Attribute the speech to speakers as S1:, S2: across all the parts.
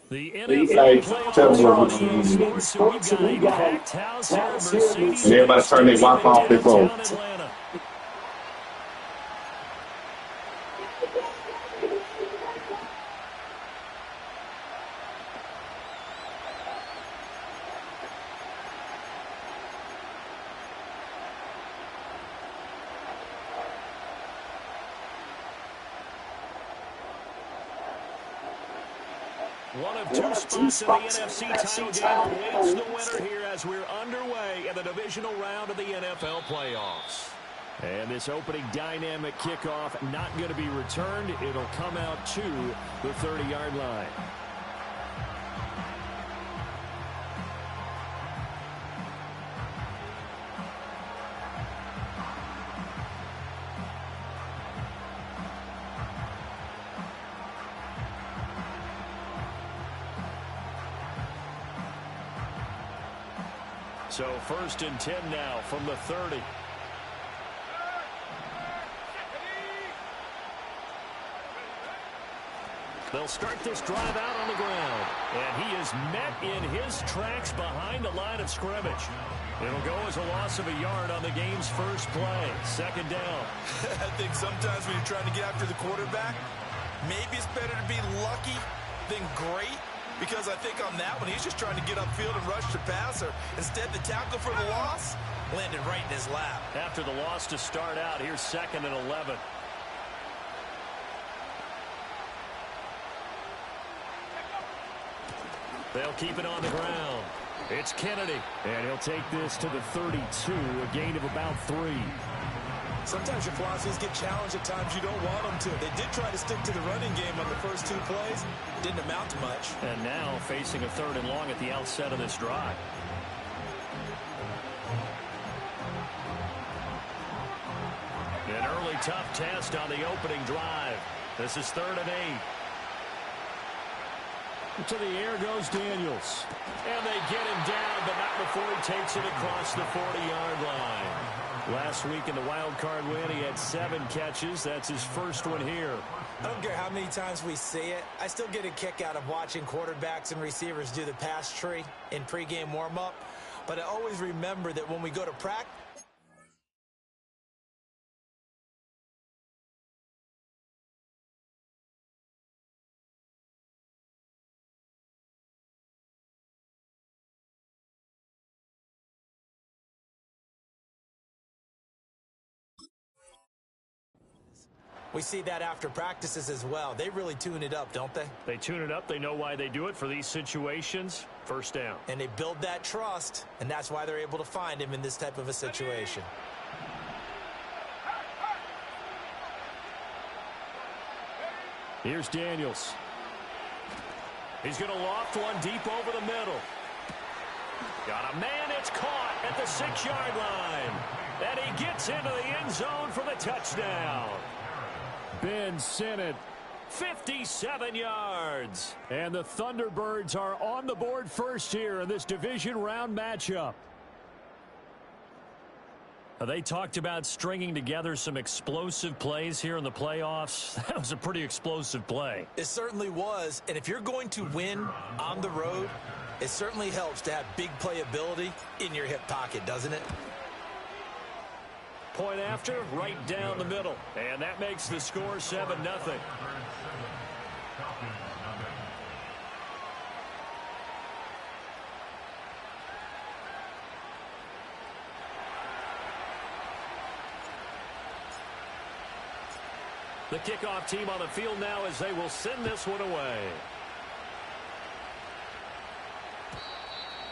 S1: The NFL playoffs starts, and we've got a packed house here at Mercedes.
S2: And everybody turn their Wi-Fi off their phone.
S1: One of two spots in the NFC title game awaits the winner here as we're underway in the divisional round of the NFL playoffs. And this opening dynamic kickoff not going to be returned. It'll come out to the 30-yard line. So 1st and 10 now from the 30. They'll start this drive out on the ground. And he is met in his tracks behind the line of scrimmage. It'll go as a loss of a yard on the game's first play. 2nd down.
S3: I think sometimes when you're trying to get after the quarterback, maybe it's better to be lucky than great. Because I think on that one, he's just trying to get upfield and rush the passer. Instead, the tackle for the loss landed right in his lap.
S1: After the loss to start out, here's 2nd and 11. They'll keep it on the ground. It's Kennedy. And he'll take this to the 32, a gain of about 3.
S3: Sometimes your philosophies get challenged at times you don't want them to. They did try to stick to the running game on the first 2 plays. Didn't amount to much.
S1: And now facing a 3rd and long at the outset of this drive. An early tough test on the opening drive. This is 3rd and 8. To the air goes Daniels. And they get him down, but not before he takes it across the 40-yard line. Last week in the wild card win, he had 7 catches. That's his first one here.
S4: I don't care how many times we see it. I still get a kick out of watching quarterbacks and receivers do the pass tree in pregame warm-up. But I always remember that when we go to practice, we see that after practices as well. They really tune it up, don't they?
S1: They tune it up. They know why they do it for these situations. 1st down.
S4: And they build that trust, and that's why they're able to find him in this type of a situation.
S1: Here's Daniels. He's going to loft one deep over the middle. Got a man. It's caught at the 6-yard line. And he gets into the end zone for the touchdown. Ben Sinnott, 57 yards. And the Thunderbirds are on the board first here in this division round matchup. They talked about stringing together some explosive plays here in the playoffs. That was a pretty explosive play.
S4: It certainly was. And if you're going to win on the road, it certainly helps to have big playability in your hip pocket, doesn't it?
S1: Point after, right down the middle. And that makes the score 7-0. The kickoff team on the field now as they will send this one away.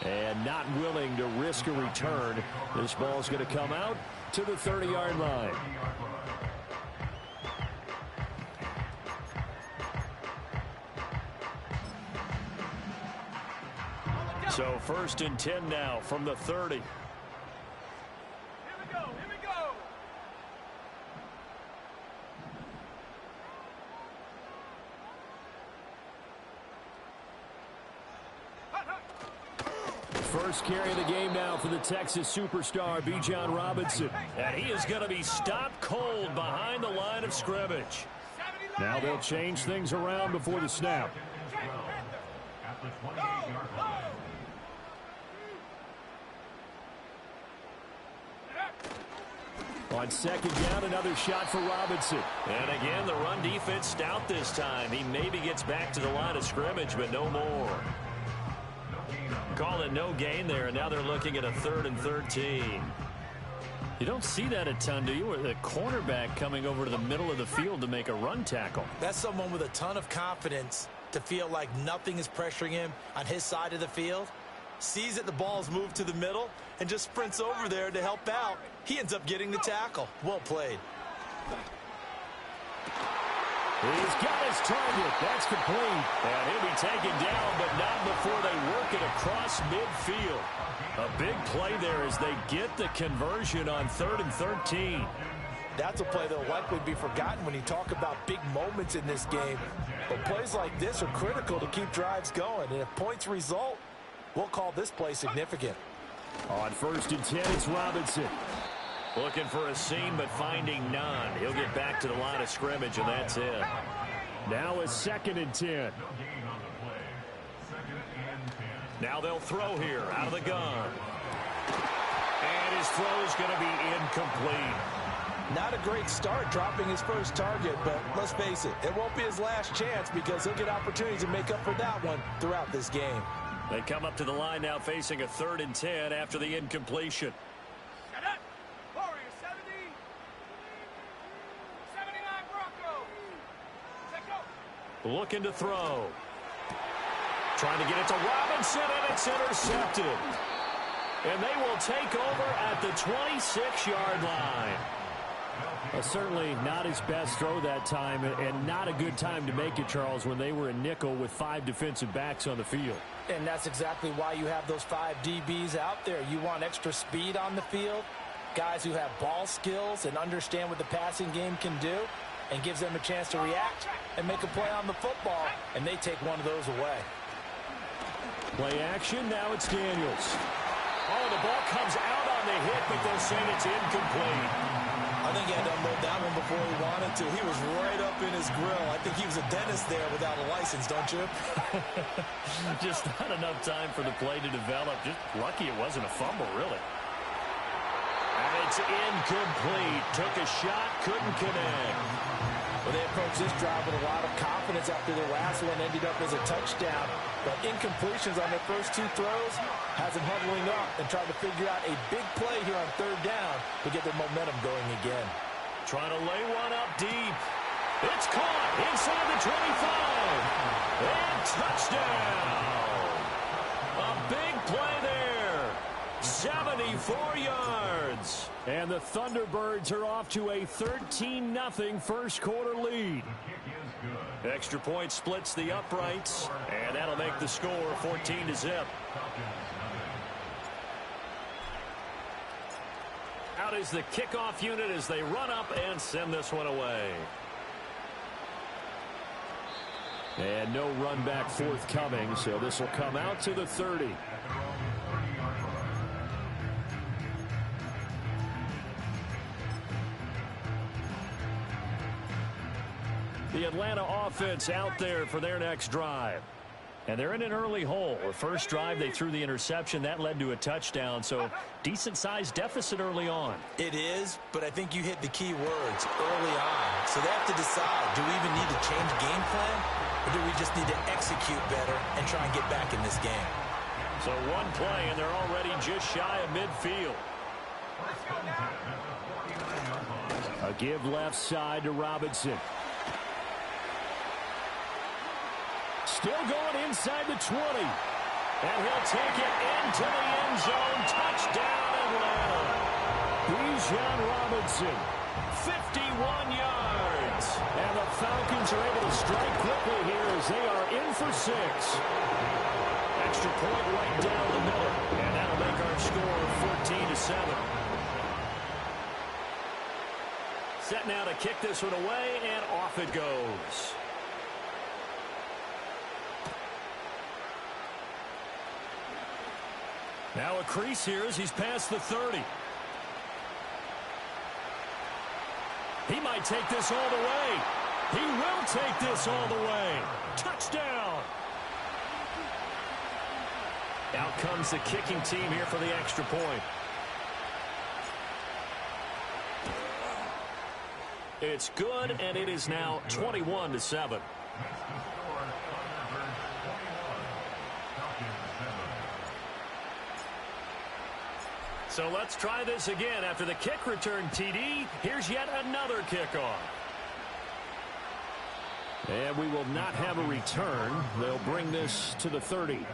S1: And not willing to risk a return. This ball's going to come out to the 30-yard line. So 1st and 10 now from the 30. First carry of the game now for the Texas superstar, Bijan Robinson. And he is going to be stopped cold behind the line of scrimmage. Now they'll change things around before the snap. On 2nd down, another shot for Robinson. And again, the run defense stout this time. He maybe gets back to the line of scrimmage, but no more. Call it no gain there, and now they're looking at a 3rd and 13. You don't see that a ton, do you? Or the cornerback coming over to the middle of the field to make a run tackle.
S4: That's someone with a ton of confidence to feel like nothing is pressuring him on his side of the field. Sees that the ball's moved to the middle and just sprints over there to help out. He ends up getting the tackle. Well played.
S1: He's got his target. That's complete. And he'll be taken down, but not before they work it across midfield. A big play there as they get the conversion on 3rd and 13.
S4: That's a play that will likely be forgotten when you talk about big moments in this game. But plays like this are critical to keep drives going. And if points result, we'll call this play significant.
S1: On 1st and 10, it's Robinson. Looking for a seam, but finding none. He'll get back to the line of scrimmage, and that's it. Now a 2nd and 10. Now they'll throw here out of the gun. And his throw is going to be incomplete.
S4: Not a great start dropping his first target, but let's face it, it won't be his last chance because he'll get opportunities to make up for that one throughout this game.
S1: They come up to the line now facing a 3rd and 10 after the incompletion. Looking to throw. Trying to get it to Robinson, and it's intercepted. And they will take over at the 26-yard line. Certainly not his best throw that time, and not a good time to make it, Charles, when they were in nickel with 5 defensive backs on the field.
S4: And that's exactly why you have those 5 DBs out there. You want extra speed on the field, guys who have ball skills and understand what the passing game can do, and gives them a chance to react and make a play on the football, and they take one of those away.
S1: Play action, now it's Daniels. Oh, the ball comes out on the hit, but they're saying it's incomplete.
S4: I think he had to unload that one before he wanted to. He was right up in his grill. I think he was a dentist there without a license, don't you?
S1: Just not enough time for the play to develop. Just lucky it wasn't a fumble, really. And it's incomplete. Took a shot, couldn't connect.
S4: Well, they approached this drive with a lot of confidence after their last one ended up as a touchdown. But incompletions on their first 2 throws has them huddling up and trying to figure out a big play here on 3rd down to get their momentum going again.
S1: Trying to lay one up deep. It's caught inside the 25. And touchdown. A big play there. 74 yards. And the Thunderbirds are off to a 13-0 first quarter lead. Extra point splits the uprights, and that'll make the score 14-0. Out is the kickoff unit as they run up and send this one away. And no run back forthcoming, so this will come out to the 30. The Atlanta offense out there for their next drive. And they're in an early hole. The first drive, they threw the interception. That led to a touchdown, so decent-sized deficit early on.
S4: It is, but I think you hit the key words early on. So they have to decide, do we even need to change game plan, or do we just need to execute better and try and get back in this game?
S1: So one play, and they're already just shy of midfield. A give left side to Robinson. Still going inside the 20. And he'll take it into the end zone. Touchdown, Atlanta. Bijan Robinson, 51 yards. And the Falcons are able to strike quickly here as they are in for 6. Extra point right down the middle. And that'll make our score 14-7. Set now to kick this one away, and off it goes. Now a crease here as he's past the 30. He might take this all the way. He will take this all the way. Touchdown. Out comes the kicking team here for the extra point. It's good, and it is now 21-7. So let's try this again. After the kick return TD, here's yet another kickoff. And we will not have a return. They'll bring this to the 30.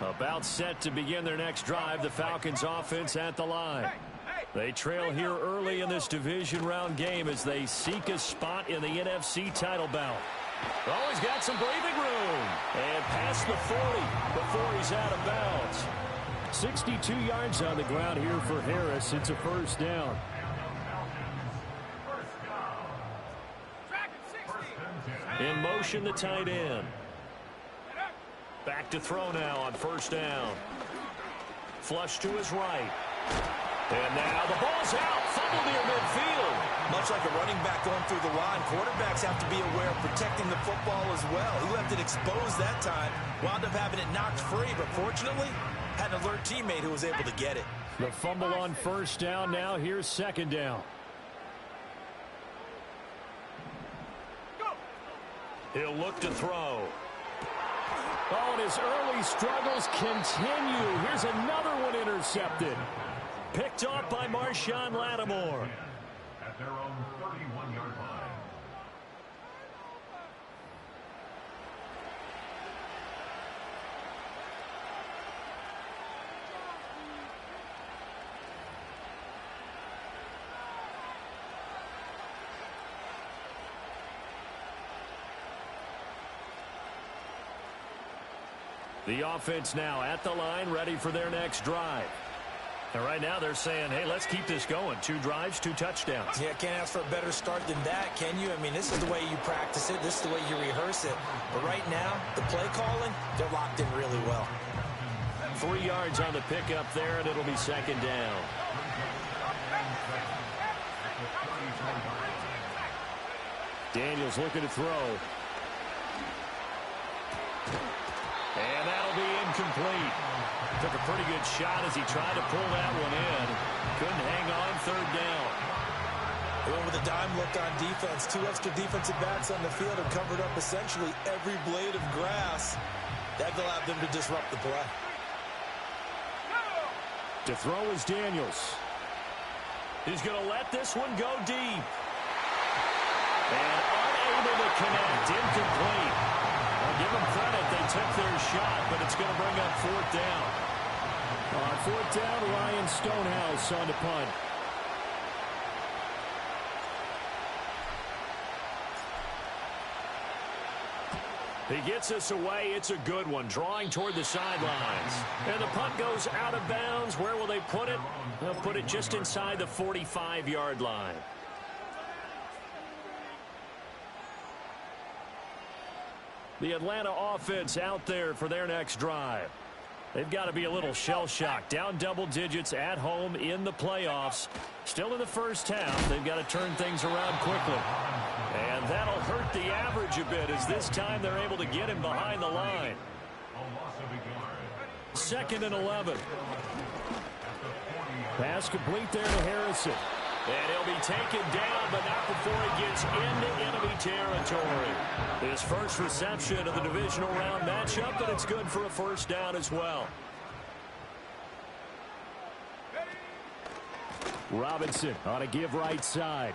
S1: About set to begin their next drive, the Falcons offense at the line. They trail here early in this division round game as they seek a spot in the NFC title bout. Oh, he's got some breathing room. And past the 40 before he's out of bounds. 62 yards on the ground here for Harris. It's a first down. In motion, the tight end. Back to throw now on first down. Flush to his right. And now the ball's out. Fumble near midfield.
S3: Much like a running back going through the line, quarterbacks have to be aware of protecting the football as well. He left it exposed that time. Wound up having it knocked free, but fortunately, had an alert teammate who was able to get it.
S1: The fumble on first down. Now here's second down. He'll look to throw. Oh, and his early struggles continue. Here's another one intercepted. Picked off by Marshawn Lattimore.
S5: At their own 31-yard line.
S1: The offense now at the line, ready for their next drive. And right now they're saying, hey, let's keep this going. 2 drives, 2 touchdowns.
S4: Yeah, can't ask for a better start than that, can you? I mean, this is the way you practice it. This is the way you rehearse it. But right now, the play calling, they're locked in really well.
S1: 3 yards on the pickup there, and it'll be second down. Daniels looking to throw. And that'll be incomplete. Took a pretty good shot as he tried to pull that one in. Couldn't hang on, third down.
S4: They went with a dime look on defense. 2 extra defensive backs on the field and covered up essentially every blade of grass. That allowed them to disrupt the play.
S1: To throw is Daniels. He's going to let this one go deep. And unable to connect, incomplete. I'll give them credit, they took their shot, but it's going to bring up fourth down. On fourth down, Ryan Stonehouse on the punt. He gets us away. It's a good one, drawing toward the sidelines. And the punt goes out of bounds. Where will they put it? They'll put it just inside the 45-yard line. The Atlanta offense out there for their next drive. They've got to be a little shell-shocked. Down double digits at home in the playoffs. Still in the first half. They've got to turn things around quickly. And that'll hurt the average a bit as this time they're able to get him behind the line. 2nd and 11. Pass complete there to Harrison. And he'll be taken down, but not before he gets into enemy territory. His first reception of the divisional round matchup, but it's good for a first down as well. Robinson on a give right side.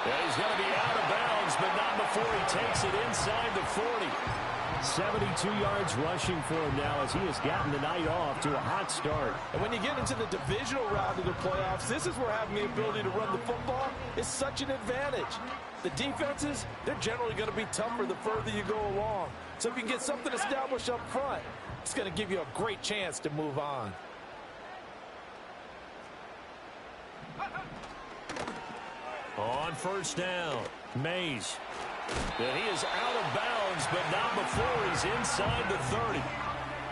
S1: Yeah, he's going to be out of bounds, but not before he takes it inside the 40. 72 yards rushing for him now as he has gotten the night off to a hot start.
S4: And when you get into the divisional round of the playoffs, this is where having the ability to run the football is such an advantage. The defenses, they're generally going to be tougher the further you go along. So if you can get something established up front, it's going to give you a great chance to move on.
S1: On first down, Mays. And he is out of bounds, but not before he's inside the 30.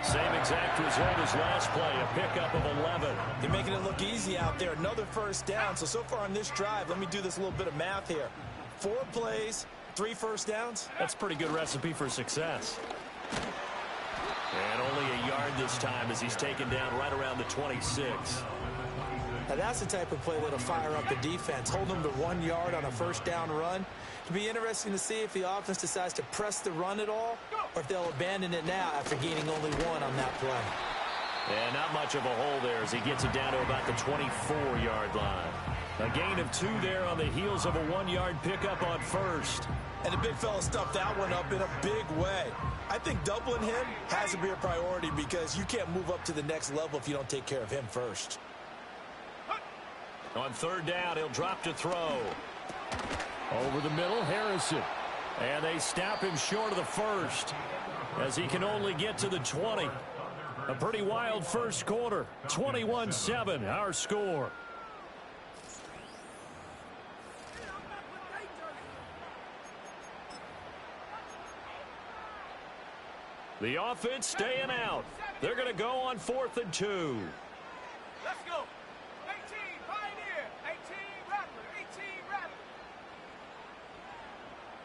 S1: Same exact result as last play, a pickup of 11.
S4: You're making it look easy out there. Another first down. So far on this drive, let me do this little bit of math here. 4 plays, 3 first downs.
S1: That's a pretty good recipe for success. And only a yard this time as he's taken down right around the 26.
S4: Now that's the type of play that'll fire up the defense. Hold them to 1 yard on a first down run. It'll be interesting to see if the offense decides to press the run at all or if they'll abandon it now after gaining only 1 on that play.
S1: And not much of a hole there as he gets it down to about the 24-yard line. A gain of 2 there on the heels of a 1-yard pickup on first.
S4: And the big fella stuffed that one up in a big way. I think doubling him has to be a priority because you can't move up to the next level if you don't take care of him first.
S1: On third down, he'll drop to throw. Over the middle, Harrison. And they snap him short of the first as he can only get to the 20. A pretty wild first quarter. 21-7, our score. The offense staying out. They're going to go on 4th and 2.
S6: Let's go. 18, Pioneer. 18, Rattler. 18, Rattler.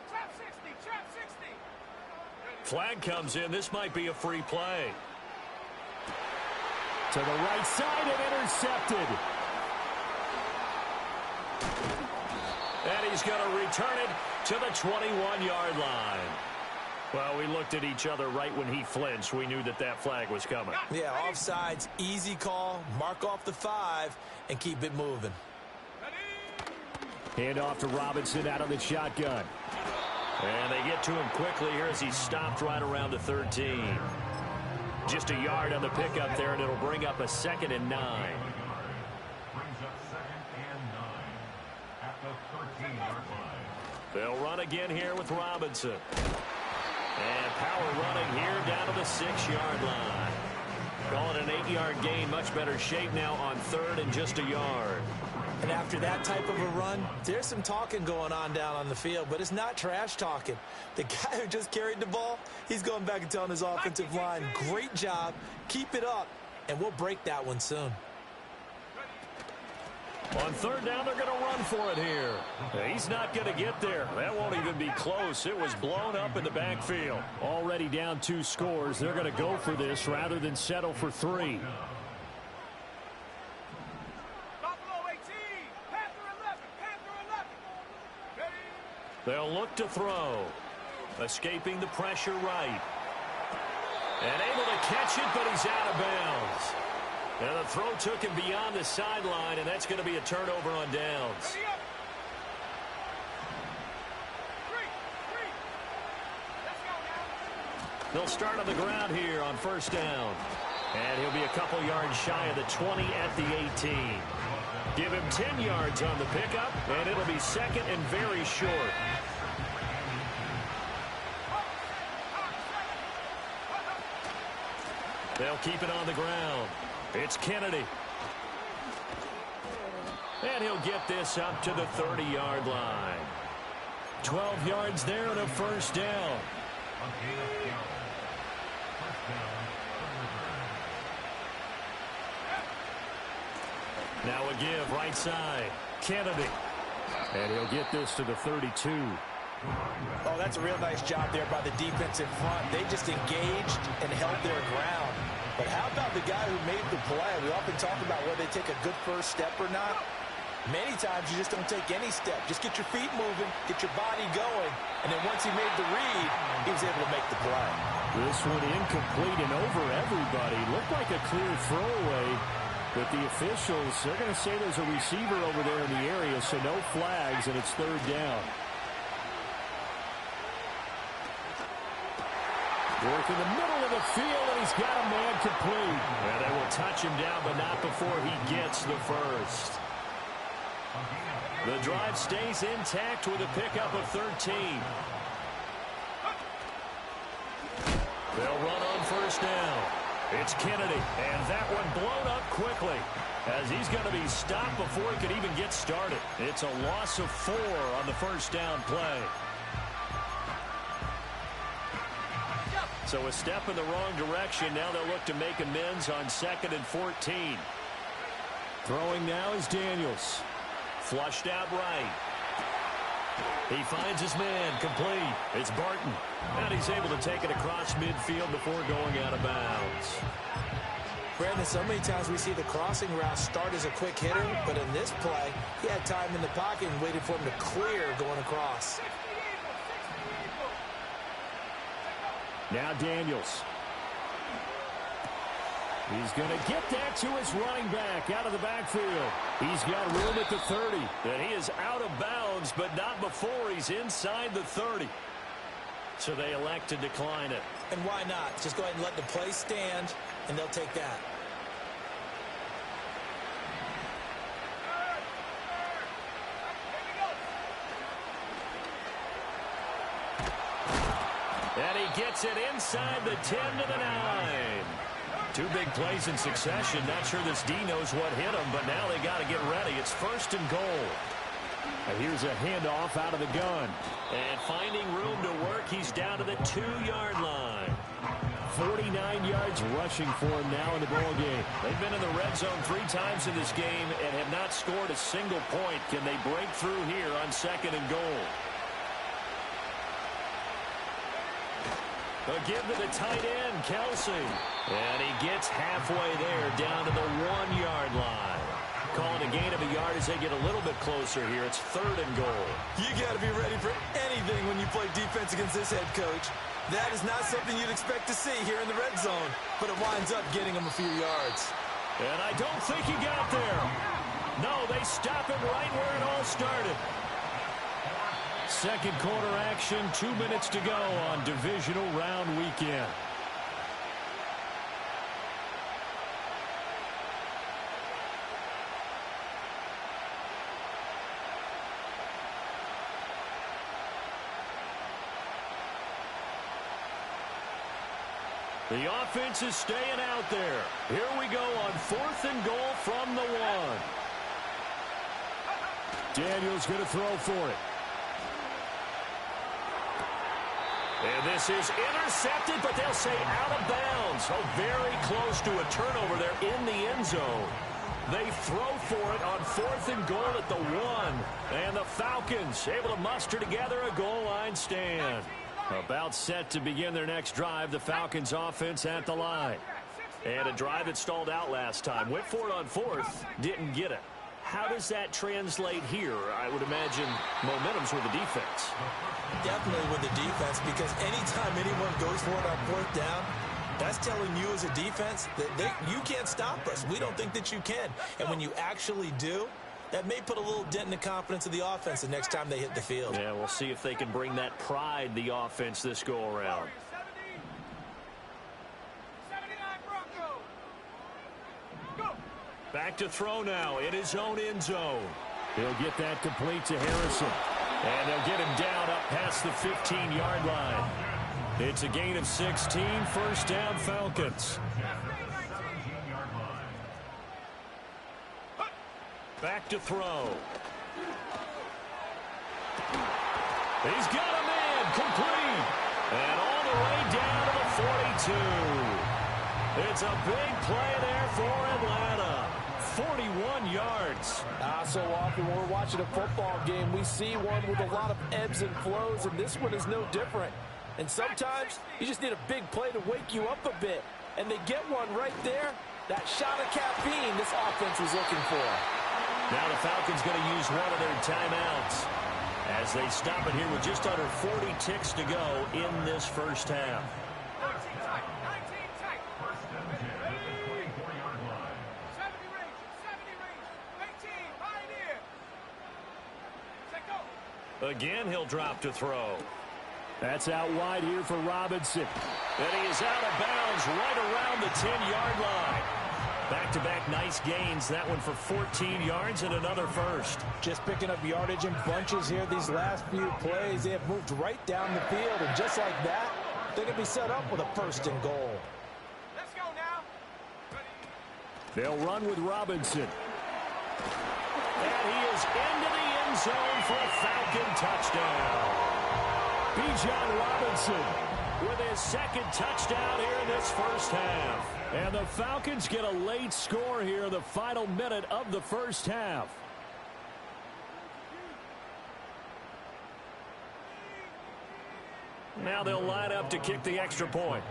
S6: Trap 60, trap 60.
S1: Flag comes in. This might be a free play. To the right side and intercepted. And he's going to return it to the 21-yard line. Well, we looked at each other right when he flinched. We knew that that flag was coming.
S4: Yeah, offsides, easy call. Mark off the 5 and keep it moving.
S1: Hand off to Robinson out of the shotgun. And they get to him quickly here as he's stopped right around the 13. Just a yard on the pickup there, and it'll bring up a 2nd and 9.
S5: Brings up 2nd and 9 at the 13-yard line.
S1: They'll run again here with Robinson. And power running here down to the 6-yard line. Call it an 8-yard gain. Much better shape now on 3rd and just a yard.
S4: And after that type of a run, there's some talking going on down on the field, but it's not trash talking. The guy who just carried the ball, he's going back and telling his offensive line, great job, keep it up, and we'll break that one soon.
S1: On 3rd down, they're going to run for it here. He's not going to get there. That won't even be close. It was blown up in the backfield. Already down 2 scores. They're going to go for this rather than settle for 3.
S6: Buffalo 18, Panther 11, Panther 11.
S1: They'll look to throw. Escaping the pressure right. And able to catch it, but he's out of bounds. And the throw took him beyond the sideline, and that's going to be a turnover on downs. They'll start on the ground here on 1st down. And he'll be a couple yards shy of the 20 at the 18. Give him 10 yards on the pickup, and it'll be 2nd and very short. They'll keep it on the ground. It's Kennedy. And he'll get this up to the 30-yard line. 12 yards there and a 1st down. Now a give right side. Kennedy. And he'll get this to the 32.
S4: Oh, that's a real nice job there by the defensive front. They just engaged and held their ground. But how about the guy who made the play? We often talk about whether they take a good first step or not. Many times you just don't take any step. Just get your feet moving, get your body going, and then once he made the read, he was able to make the play.
S1: This one incomplete and over everybody. Looked like a clear throwaway. But the officials, they're going to say there's a receiver over there in the area, so no flags, and it's third down. Work in the middle of the field, and he's got a man complete. And they will touch him down, but not before he gets the first. The drive stays intact with a pickup of 13. They'll run on first down. It's Kennedy, and that one blown up quickly as he's going to be stopped before he could even get started. It's a loss of 4 on the first down play. So a step in the wrong direction. Now they'll look to make amends on 2nd and 14. Throwing now is Daniels. Flushed out right. He finds his man complete. It's Barton. And he's able to take it across midfield before going out of bounds.
S4: Brandon, so many times we see the crossing route start as a quick hitter, but in this play, he had time in the pocket and waited for him to clear going across.
S1: Now Daniels. He's going to get that to his running back out of the backfield. He's got room at the 30. And he is out of bounds, but not before he's inside the 30. So they elect to decline it.
S4: And why not? Just go ahead and let the play stand, and they'll take that.
S1: And he gets it inside the 10 to the 9. 2 big plays in succession. Not sure this D knows what hit him, but now they got to get ready. It's 1st and goal. And here's a handoff out of the gun. And finding room to work, he's down to the 2-yard line. 49 yards rushing for him now in the ball game. They've been in the red zone 3 times in this game and have not scored a single point. Can they break through here on 2nd and goal? A give to the tight end, Kelsey. And he gets halfway there, down to the 1-yard line. Calling a gain of a yard as they get a little bit closer here. It's 3rd and goal.
S3: You got to be ready for anything when you play defense against this head coach. That is not something you'd expect to see here in the red zone, but it winds up getting him a few yards.
S1: And I don't think he got there. No, they stop him right where it all started. Second quarter action, 2 minutes to go on divisional round weekend. The offense is staying out there. Here we go on 4th and goal from the 1. Daniels going to throw for it. And this is intercepted, but they'll say out of bounds. Oh, very close to a turnover there in the end zone. They throw for it on 4th and goal at the 1. And the Falcons able to muster together a goal line stand. About set to begin their next drive, the Falcons offense at the line. And a drive that stalled out last time. Went for it on 4th, didn't get it. How does that translate here? I would imagine momentum's with the defense.
S4: Definitely with the defense, because anytime anyone goes for it on 4th down, that's telling you as a defense that you can't stop us. We don't think that you can. And when you actually do, that may put a little dent in the confidence of the offense the next time they hit the field.
S1: Yeah, we'll see if they can bring that pride, the offense, this go-around.
S6: 79 Broncos. Go.
S1: Back to throw now in his own end zone. He'll get that complete to Harrison. And they'll get him down up past the 15-yard line. It's a gain of 16, 1st down Falcons. Back to throw. He's got a man complete. And all the way down to the 42. It's a big play there for Atlanta. 41 yards.
S4: So often when we're watching a football game, we see one with a lot of ebbs and flows, and this one is no different. And sometimes you just need a big play to wake you up a bit. And they get one right there. That shot of caffeine this offense was looking for.
S1: Now the Falcons going to use one of their timeouts as they stop it here with just under 40 ticks to go in this first half.
S6: 19 tight. 19 tight.
S5: 1st and 10 at the 24-yard line.
S6: 70 ready.
S1: Again, he'll drop to throw.
S7: That's out wide here for Robinson.
S1: And he is out of bounds right around the 10-yard line. Back-to-back nice gains. That one for 14 yards and another first.
S4: Just picking up yardage in bunches here these last few plays. They have moved right down the field, and just like that, they can be set up with a first and goal.
S6: Let's go now.
S7: They'll run with Robinson.
S1: And he is into the end zone for a Falcon touchdown.
S7: Bijan Robinson
S1: with his second touchdown here in this first half.
S7: And the Falcons get a late score here in the final minute of the first half.
S1: Now they'll line up to kick the extra point.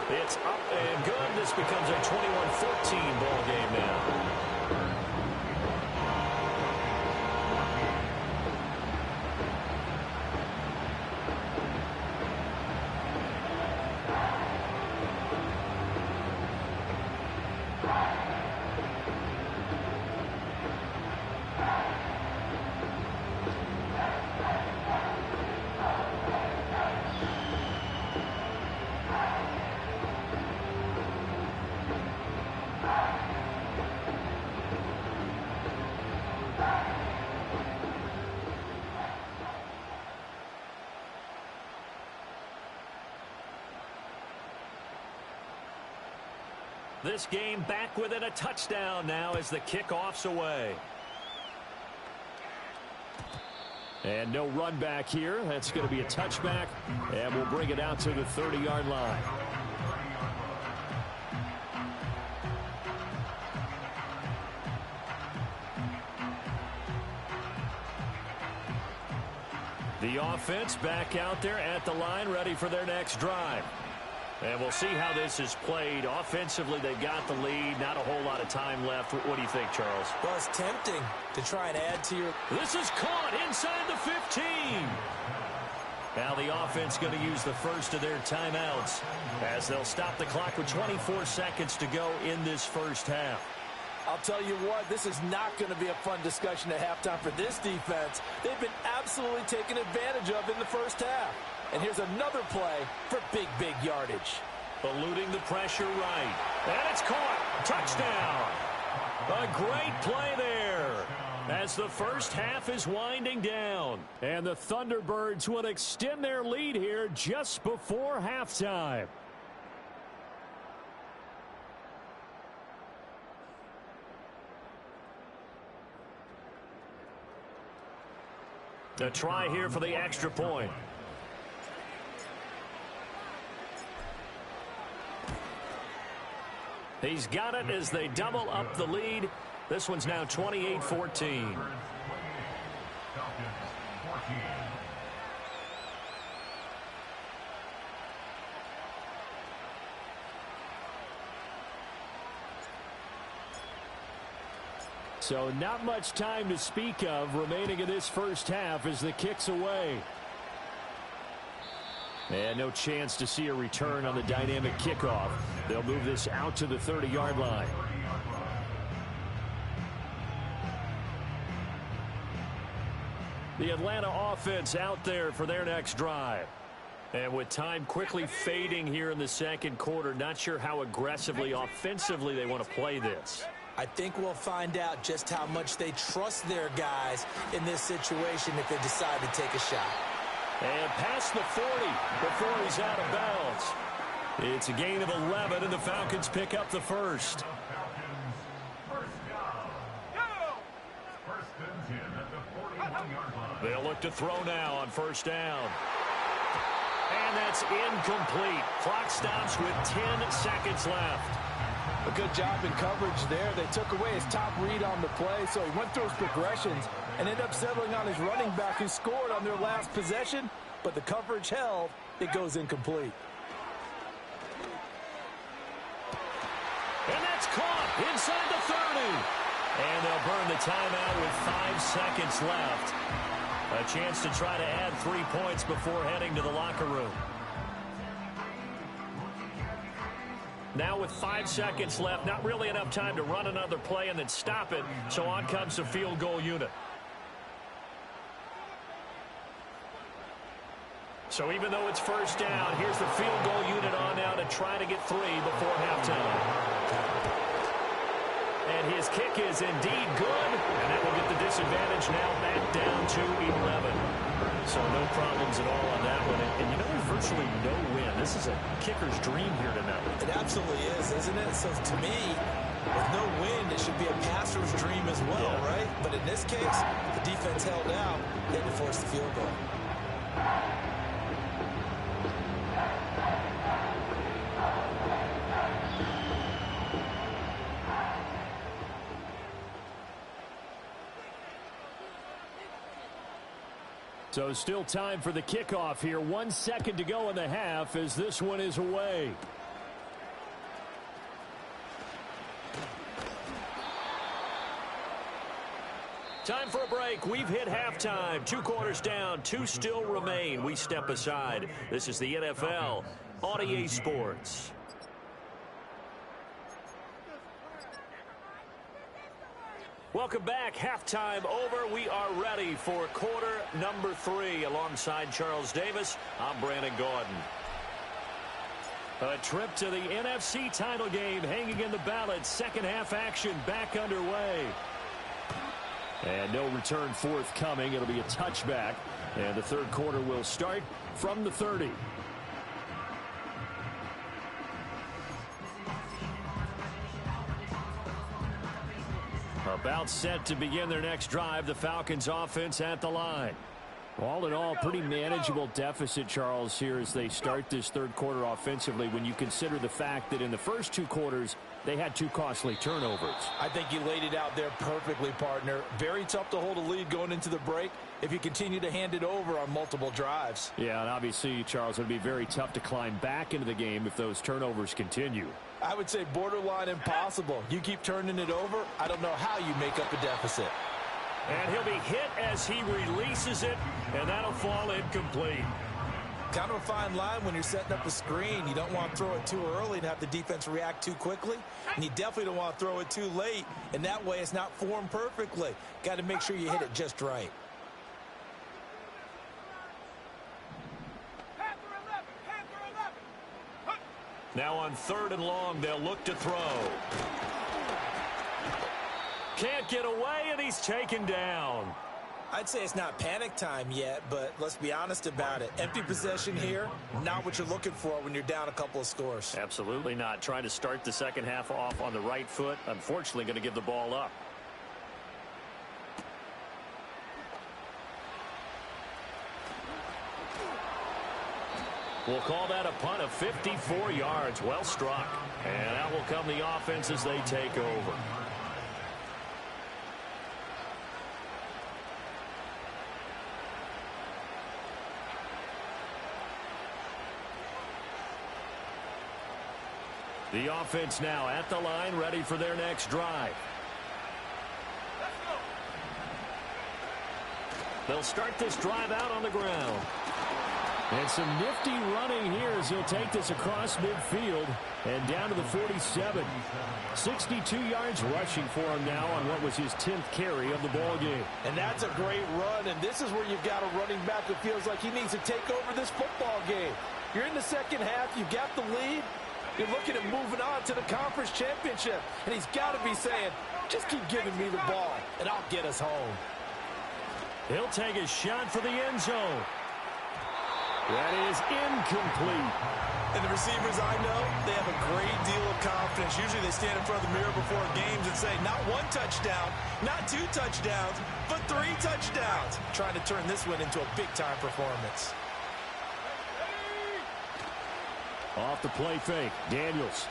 S1: It's up and good. This becomes a 21-14 ball game now. This game back within a touchdown now as the kickoff's away.
S7: And no run back here. That's going to be a touchback. And we'll bring it out to the 30-yard line.
S1: The offense back out there at the line, ready for their next drive. And we'll see how this is played. Offensively, they got the lead. Not a whole lot of time left. What do you think, Charles?
S4: Well, it's tempting to try and add to your...
S1: This is caught inside the 15. Now the offense going to use the first of their timeouts as they'll stop the clock with 24 seconds to go in this first half.
S4: I'll tell you what, this is not going to be a fun discussion at halftime for this defense. They've been absolutely taken advantage of in the first half. And here's another play for big yardage.
S1: Eluding the pressure right. And it's caught. Touchdown. A great play there as the first half is winding down.
S7: And the Thunderbirds will extend their lead here just before halftime.
S1: A try here for the extra point. He's got it as they double up the lead. This one's now 28-14.
S7: So not much time to speak of remaining in this first half as the kick's away. And no chance to see a return on the dynamic kickoff. They'll move this out to the 30-yard line. The Atlanta offense out there for their next drive. And with time quickly fading here in the second quarter, not sure how aggressively, offensively they want to play this.
S4: I think we'll find out just how much they trust their guys in this situation if they decide to take a shot.
S1: And past the 40 before he's out of bounds. It's a gain of 11, and the Falcons pick up the first. They'll look to throw now on first down. And that's incomplete. Clock stops with 10 seconds left.
S4: A good job in coverage there. They took away his top read on the play, so he went through his progressions and ended up settling on his running back who scored on their last possession, but the coverage held. It goes incomplete.
S1: And that's caught inside the 30. And they'll burn the timeout with 5 seconds left. A chance to try to add 3 points before heading to the locker room.
S7: Now with 5 seconds left, not really enough time to run another play and then stop it. So on comes the field goal unit. So even though it's first down, here's the field goal unit on now to try to get 3 before halftime. And his kick is indeed good, and that will get the disadvantage now back down to 11. So no problems at all on that one. And you know, there's virtually no win. This is a kicker's dream here tonight.
S4: It absolutely is, isn't it? So to me, with no win, it should be a passer's dream as well, right? But in this case, the defense held out. They had to force the field goal.
S7: So still time for the kickoff here. 1 second to go in the half as this one is away. Time for a break. We've hit halftime. 2 quarters down. 2 still remain. We step aside. This is the NFL on EA Sports. Welcome back. Halftime over. We are ready for quarter number 3. Alongside Charles Davis, I'm Brandon Gordon. A trip to the NFC title game hanging in the balance. Second half action back underway. And no return forthcoming. It'll be a touchback. And the third quarter will start from the 30. About set to begin their next drive. The Falcons offense at the line. All in all, pretty manageable deficit, Charles, here as they start this third quarter offensively when you consider the fact that in the first 2 quarters, they had 2 costly turnovers.
S4: I think you laid it out there perfectly, partner. Very tough to hold a lead going into the break if you continue to hand it over on multiple drives.
S7: Yeah, and obviously, Charles, it would be very tough to climb back into the game if those turnovers continue.
S4: I would say borderline impossible. You keep turning it over, I don't know how you make up a deficit.
S7: And he'll be hit as he releases it, and that'll fall incomplete.
S4: Kind of a fine line when you're setting up a screen. You don't want to throw it too early and have the defense react too quickly. And you definitely don't want to throw it too late, and that way it's not formed perfectly. Got to make sure you hit it just right.
S7: Now on 3rd and long, they'll look to throw. Can't get away, and he's taken down.
S4: I'd say it's not panic time yet, but let's be honest about it. Empty possession here, not what you're looking for when you're down a couple of scores.
S7: Absolutely not. Trying to start the second half off on the right foot. Unfortunately, going to give the ball up. We'll call that a punt of 54 yards. Well struck. And out will come the offense as they take over. The offense now at the line, ready for their next drive. They'll start this drive out on the ground. And some nifty running here as he'll take this across midfield and down to the 47. 62 yards rushing for him now on what was his 10th carry of the ball game.
S4: And that's a great run, and this is where you've got a running back who feels like he needs to take over this football game. You're in the second half, you got the lead. You're looking at moving on to the conference championship. And he's got to be saying, just keep giving me the ball, and I'll get us home.
S7: He'll take a shot for the end zone. That is incomplete.
S3: And the receivers I know, they have a great deal of confidence. Usually they stand in front of the mirror before games and say, not 1 touchdown, not 2 touchdowns, but 3 touchdowns. Trying to turn this one into a big-time performance.
S7: Off the play fake, Daniels.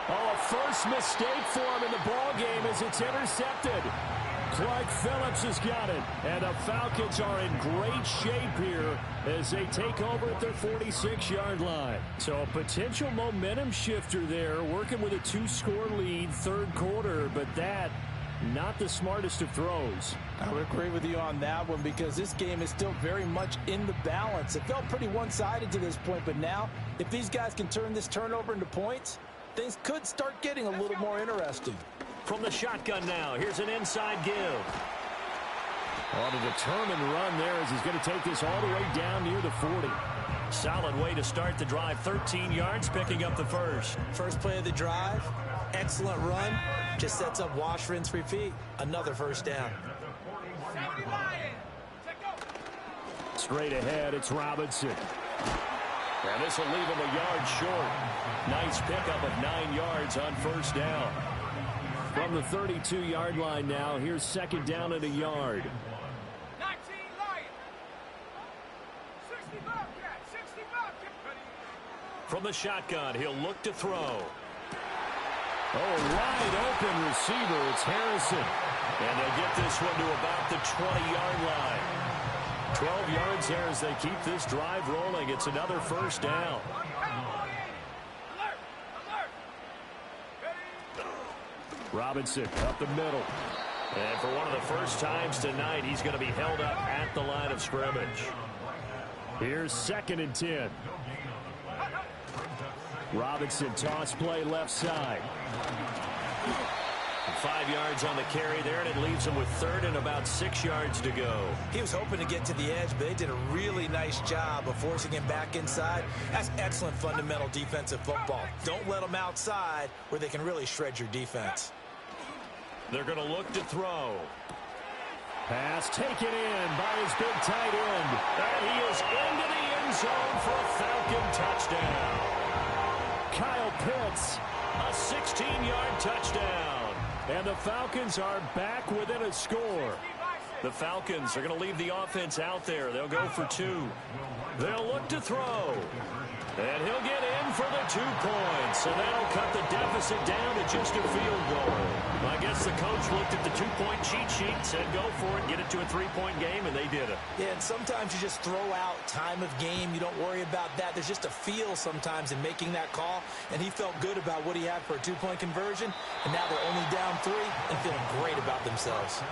S7: Oh, a first mistake for him in the ball game as it's intercepted. Clark Phillips has got it. And the Falcons are in great shape here as they take over at their 46-yard line. So a potential momentum shifter there, working with a 2-score lead, third quarter, but that not the smartest of throws.
S4: I would agree with you on that one because this game is still very much in the balance. It felt pretty one-sided to this point, but now if these guys can turn this turnover into points, things could start getting a little more interesting.
S7: From the shotgun now, here's an inside give. On a determined run there as he's going to take this all the way down near the 40. Solid way to start the drive. 13 yards, picking up the first.
S4: First play of the drive, excellent run. Just sets up wash, rinse, repeat. Another first down.
S7: Straight ahead, it's Robinson. And this will leave him a yard short. Nice pickup of 9 yards on first down. From the 32-yard line now, here's second down and a yard. From the shotgun, he'll look to throw. Oh, wide open receiver. It's Harrison. And they'll get this one to about the 20-yard line. 12 yards there as they keep this drive rolling. It's another first down. Robinson up the middle. And for one of the first times tonight, he's going to be held up at the line of scrimmage. Here's second and 10. Robinson toss play left side. 5 yards on the carry there, and it leaves him with third and about 6 yards to go.
S4: He was hoping to get to the edge, but they did a really nice job of forcing him back inside. That's excellent fundamental defensive football. Don't let them outside where they can really shred your defense.
S7: They're going to look to throw. Pass taken in by his big tight end. And he is into the end zone for a Falcon touchdown. Kyle Pitts, a 16-yard touchdown. And the Falcons are back within a score. The Falcons are going to leave the offense out there. They'll go for two. They'll look to throw. And he'll get in for the 2 points. And that'll cut the deficit down to just a field goal. I guess the coach looked at the 2-point cheat sheet, said go for it, get it to a 3-point game, and they did it.
S4: Yeah, and sometimes you just throw out time of game. You don't worry about that. There's just a feel sometimes in making that call. And he felt good about what he had for a 2-point conversion. And now they're only down 3 and feeling great about themselves.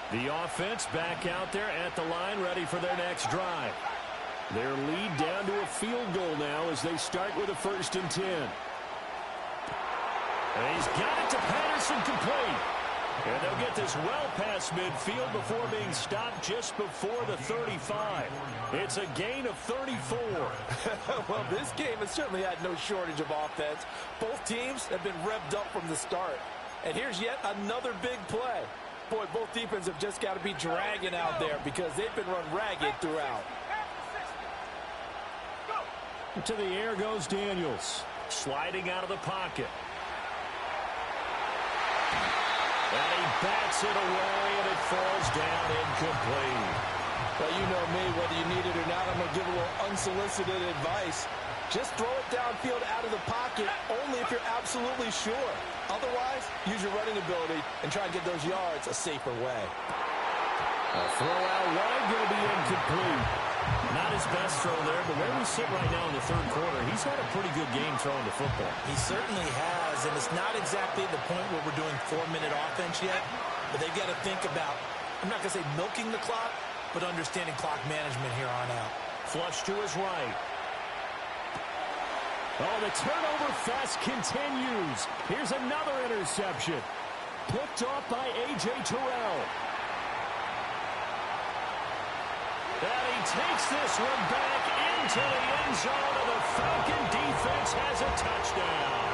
S7: The offense back out there at the line, ready for their next drive. Their lead down to a field goal now as they start with a 1st and 10. And he's got it to Patterson, complete. And they'll get this well past midfield before being stopped just before the 35. It's a gain of 34.
S4: Well, this game has certainly had no shortage of offense. Both teams have been revved up from the start. And here's yet another big play. Boy, both defenses have just got to be dragging out there because they've been run ragged throughout.
S7: To the air goes Daniels. Sliding out of the pocket. And he bats it away, and it falls down incomplete.
S4: Well, you know me, whether you need it or not, I'm going to give a little unsolicited advice. Just throw it downfield out of the pocket only if you're absolutely sure. Otherwise, use your running ability and try and get those yards a safer way.
S7: A throw out wide, going to be incomplete. Not his best throw there, but where we sit right now in the 3rd quarter, he's had a pretty good game throwing the football.
S4: He certainly has, and it's not exactly the point where we're doing 4-minute offense yet, but they've got to think about, I'm not going to say milking the clock, but understanding clock management here on out.
S7: Flush to his right. Oh, the turnover fest continues. Here's another interception. Picked off by A.J. Terrell. And he takes this one back into the end zone, and the Falcon defense has a touchdown.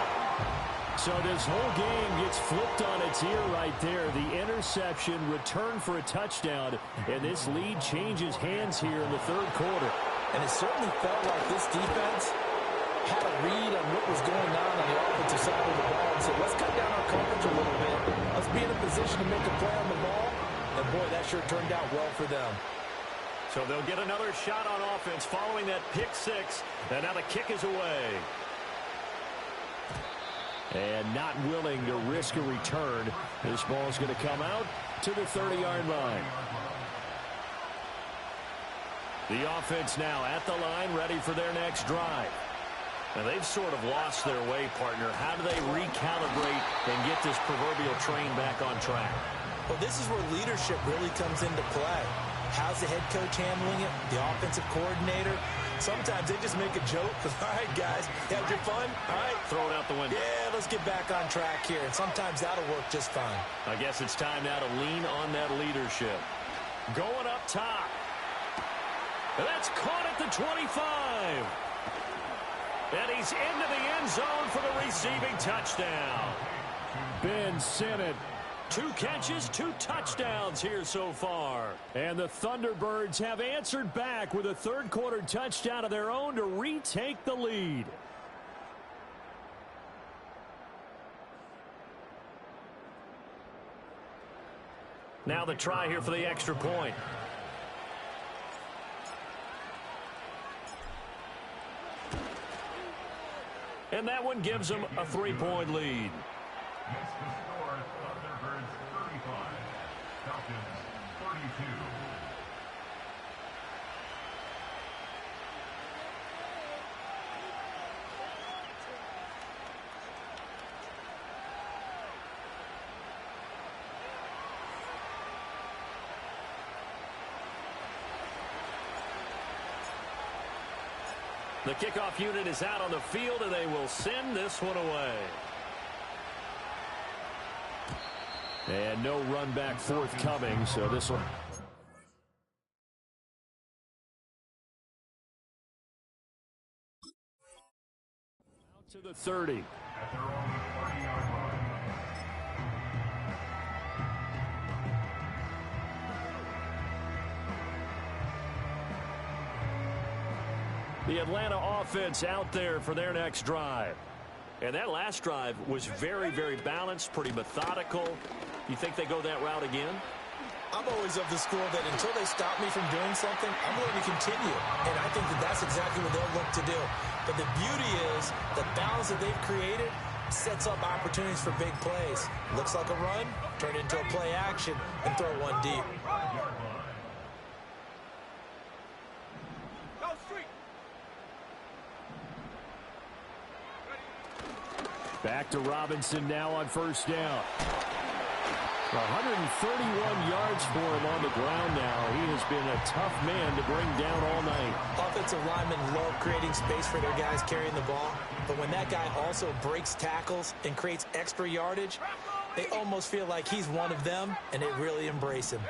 S7: So this whole game gets flipped on its ear right there. The interception, return for a touchdown, and this lead changes hands here in the 3rd quarter.
S4: And it certainly felt like this defense had a read on what was going on the offensive side of the ball and said, let's cut down our coverage a little bit. Let's be in a position to make a play on the ball. And, boy, that sure turned out well for them.
S7: So they'll get another shot on offense following that pick 6. And now the kick is away. And not willing to risk a return. This ball is going to come out to the 30-yard line. The offense now at the line, ready for their next drive. Now they've sort of lost their way, partner. How do they recalibrate and get this proverbial train back on track?
S4: Well, this is where leadership really comes into play. How's the head coach handling it? The offensive coordinator? Sometimes they just make a joke. All right, guys, you had your fun? All right.
S7: Throw it out the window.
S4: Yeah, let's get back on track here. And sometimes that'll work just fine.
S7: I guess it's time now to lean on that leadership. Going up top. And that's caught at the 25. And he's into the end zone for the receiving touchdown. Ben Sinnott. 2 catches, 2 touchdowns here so far. And the Thunderbirds have answered back with a third-quarter touchdown of their own to retake the lead. Now the try here for the extra point. And that one gives them a 3-point lead.
S5: Next to score, Thunderbirds 35, Falcons 32.
S7: The kickoff unit is out on the field, and they will send this one away. And no run back forthcoming, so this one. Out to the 30.
S5: At their own 30-yard line.
S7: The Atlanta offense out there for their next drive. And that last drive was very, very balanced, pretty methodical. You think they go that route again?
S4: I'm always of the school that until they stop me from doing something, I'm going to continue. And I think that that's exactly what they'll look to do. But the beauty is the balance that they've created sets up opportunities for big plays. Looks like a run, turn it into a play action, and throw one deep.
S7: Back to Robinson now on first down. 131 yards for him on the ground now. He has been a tough man to bring down all night.
S4: Offensive linemen love creating space for their guys carrying the ball. But when that guy also breaks tackles and creates extra yardage, they almost feel like he's one of them, and they really embrace him.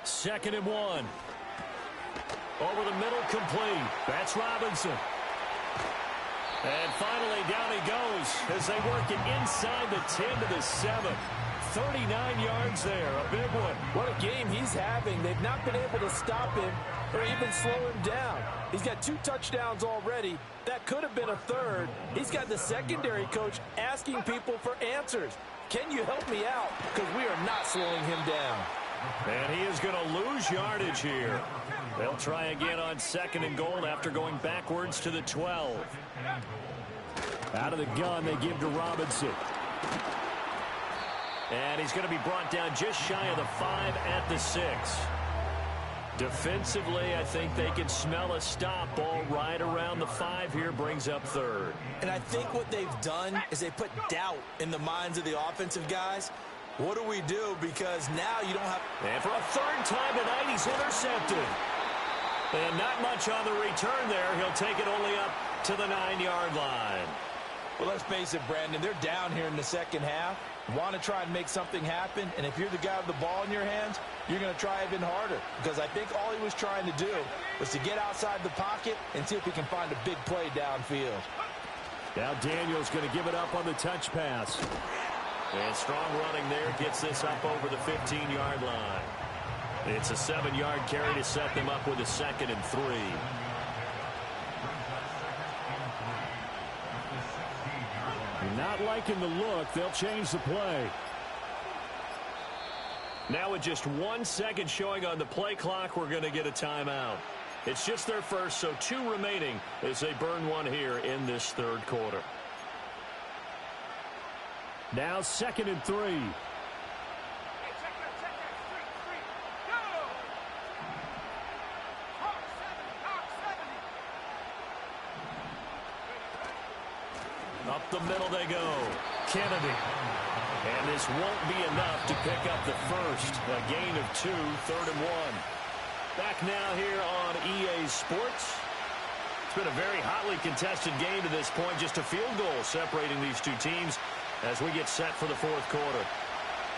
S7: 2nd and 1. Over the middle, complete. That's Robinson. And finally, down he goes as they work it inside the 10 to the 7. 39 yards there, a big one.
S4: What a game he's having. They've not been able to stop him or even slow him down. He's got 2 touchdowns already. That could have been a third. He's got the secondary coach asking people for answers. Can you help me out? Because we are not slowing him down.
S7: And he is going to lose yardage here. They'll try again on 2nd and goal after going backwards to the 12. Out of the gun, they give to Robinson. And he's going to be brought down just shy of the 5 at the 6. Defensively, I think they can smell a stop. Ball right around the 5 here, brings up 3rd.
S4: And I think what they've done is they put doubt in the minds of the offensive guys. What do we do? Because now you don't have...
S7: And for a 3rd time tonight, he's intercepted. And not much on the return there. He'll take it only up to the 9-yard line.
S4: Well, let's face it, Brandon. They're down here in the second half. Want to try and make something happen. And if you're the guy with the ball in your hands, you're going to try even harder. Because I think all he was trying to do was to get outside the pocket and see if he can find a big play downfield.
S7: Now Daniel's going to give it up on the touch pass. And strong running there gets this up over the 15-yard line. It's a 7-yard carry to set them up with a 2nd and 3. Not liking the look. They'll change the play. Now with just 1 second showing on the play clock, we're going to get a timeout. It's just their first, so 2 remaining as they burn one here in this 3rd quarter. Now 2nd and 3. Up the middle they go. Kennedy. And this won't be enough to pick up the first. A gain of 2, 3rd and 1. Back now here on EA Sports. It's been a very hotly contested game to this point. Just a field goal separating these two teams as we get set for the 4th quarter.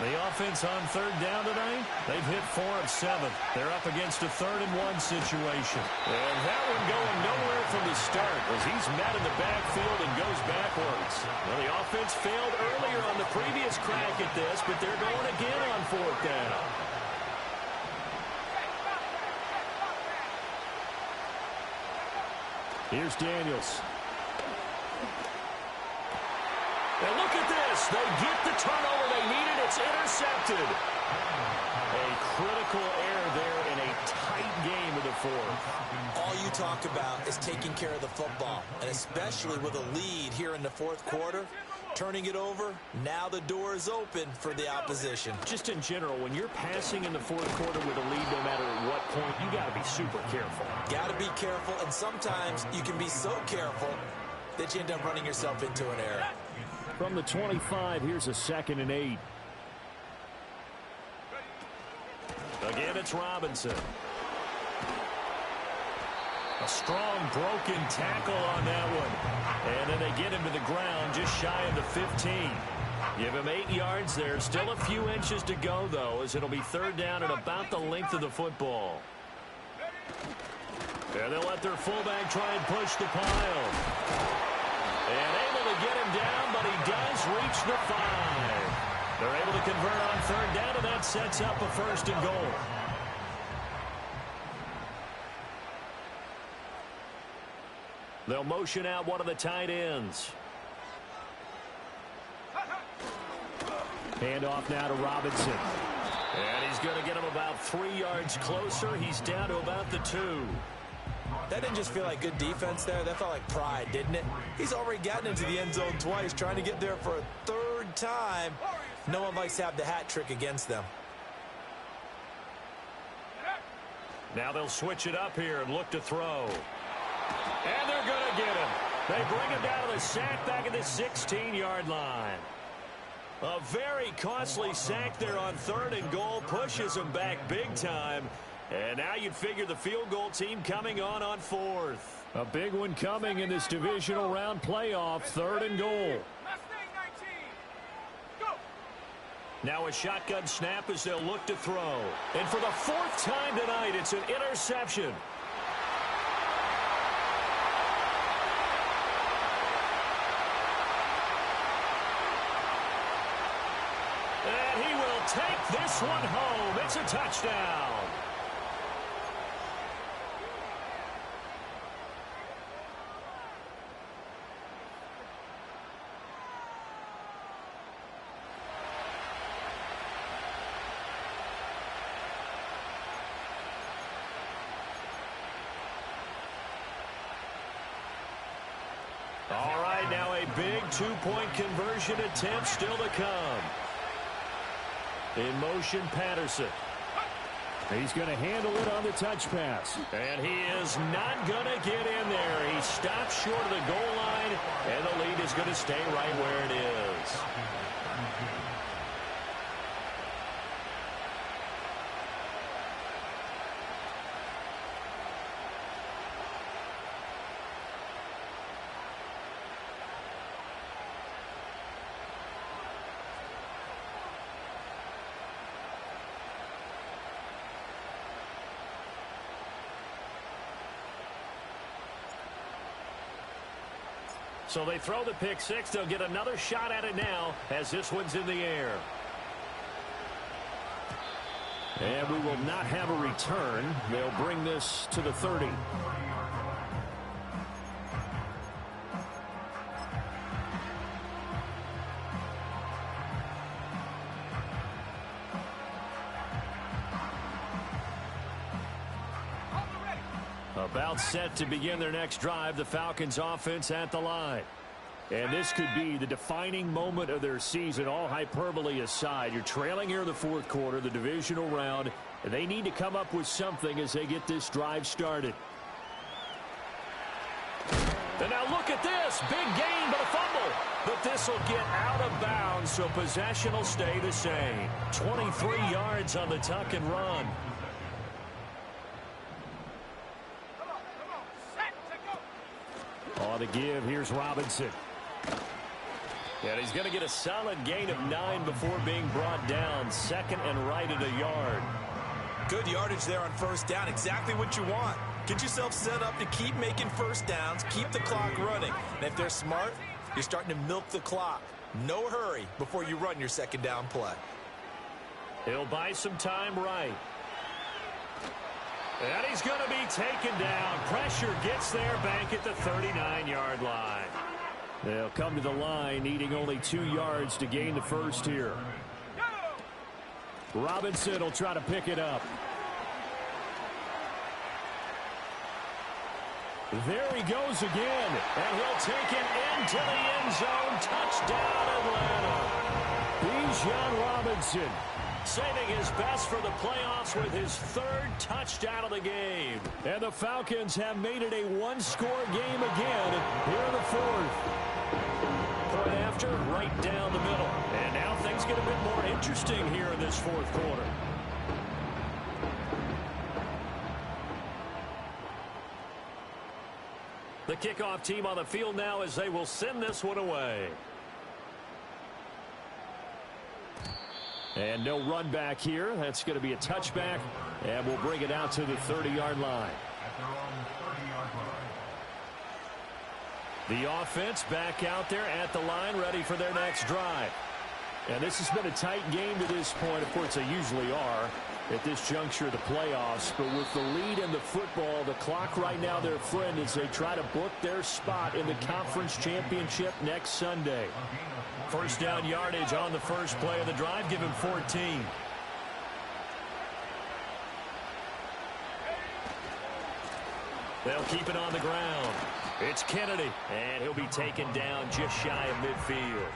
S7: The offense on 3rd down tonight, they've hit 4 of 7. They're up against a 3rd and 1 situation. And that one going nowhere from the start as he's met in the backfield and goes backwards. Well, the offense failed earlier on the previous crack at this, but they're going again on 4th down. Here's Daniels. And look at this. They get the turnover they needed. It's intercepted. A critical error there in a tight game of the 4th.
S4: All you talk about is taking care of the football, and especially with a lead here in the 4th quarter. Turning it over, now the door is open for the opposition.
S7: Just in general, when you're passing in the 4th quarter with a lead, no matter at what point, you got to be super careful.
S4: Got to be careful, and sometimes you can be so careful that you end up running yourself into an error.
S7: From the 25, here's a 2nd and 8. Again, it's Robinson. A strong broken tackle on that one. And then they get him to the ground just shy of the 15. Give him 8 yards there. Still a few inches to go, though, as it'll be 3rd down and about the length of the football. And they'll let their fullback try and push the pile. And able to get him down, but he does reach the 5. They're able to convert on 3rd down, and that sets up a 1st and goal. They'll motion out one of the tight ends. Handoff now to Robinson. And he's going to get him about 3 yards closer. He's down to about the 2.
S4: That didn't just feel like good defense there. That felt like pride, didn't it? He's already gotten into the end zone twice, trying to get there for a 3rd time. No one likes to have the hat trick against them.
S7: Now they'll switch it up here and look to throw. And they're going to get him. They bring him down to the sack back at the 16-yard line. A very costly sack there on 3rd and goal. Pushes him back big time. And now you'd figure the field goal team coming on 4th. A big one coming in this divisional round playoff. 3rd and goal. Now a shotgun snap as they'll look to throw. And for the 4th time tonight, it's an interception. And he will take this one home. It's a touchdown. All right, now a big 2-point conversion attempt still to come. In motion, Patterson. He's going to handle it on the touch pass. And he is not going to get in there. He stops short of the goal line, and the lead is going to stay right where it is. So they throw the pick six. They'll get another shot at it now as this one's in the air. And we will not have a return. They'll bring this to the 30. About set to begin their next drive, the Falcons offense at the line. And this could be the defining moment of their season, all hyperbole aside. You're trailing here in the 4th quarter, the divisional round, and they need to come up with something as they get this drive started.
S1: And now look at this. Big gain, but a fumble. But this will get out of bounds, so possession will stay the same. 23 yards on the tuck and run. On the give, here's Robinson. And he's going to get a solid gain of 9 before being brought down. Second and right at a yard.
S3: Good yardage there on first down. Exactly what you want. Get yourself set up to keep making first downs, keep the clock running. And if they're smart, you're starting to milk the clock. No hurry before you run your second down play.
S1: He'll buy some time right. And he's going to be taken down. Pressure gets there back at the 39-yard line. They'll come to the line, needing only 2 yards to gain the first here. Robinson will try to pick it up. There he goes again, and he'll take it into the end zone. Touchdown, Atlanta. Bijan Robinson saving his best for the playoffs with his 3rd touchdown of the game. And the Falcons have made it a one-score game again here in the 4th. Point after, right down the middle. And now things get a bit more interesting here in this 4th quarter. The kickoff team on the field now as they will send this one away. And no run back here. That's going to be a touchback. And we'll bring it out to the 30-yard line.
S5: At their own 30-yard line.
S1: The offense back out there at the line, ready for their next drive. And this has been a tight game to this point. Of course, they usually are at this juncture of the playoffs. But with the lead in the football, the clock right now, their friend, as they try to book their spot in the conference championship next Sunday. First down yardage on the first play of the drive. Give him 14. They'll keep it on the ground. It's Kennedy, and he'll be taken down just shy of midfield.